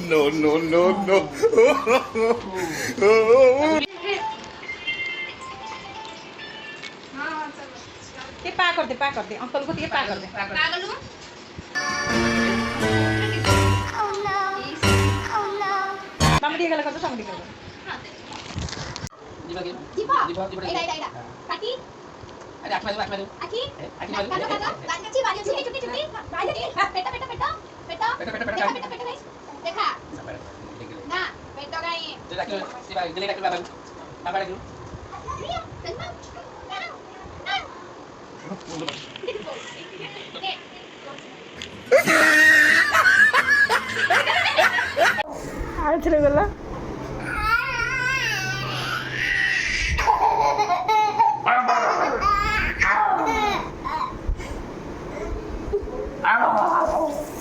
No, no, no, no. ते पा करते अंकल को ये पा करते मामा दिए गला करते सामने कर Ada aku maju. Aki, Aki maju. Line कच्ची वाली चुटी चुटी चुटी बाहर चुटी पेटा पेटा पेटा पेटा पेटा पेटा पेटा गाइस देखा Sampai. ना पेटा guys Jadi aku si bang, geli aku bang. Apa lagi? Iya, tenang. আর ছেলে গলা Ow!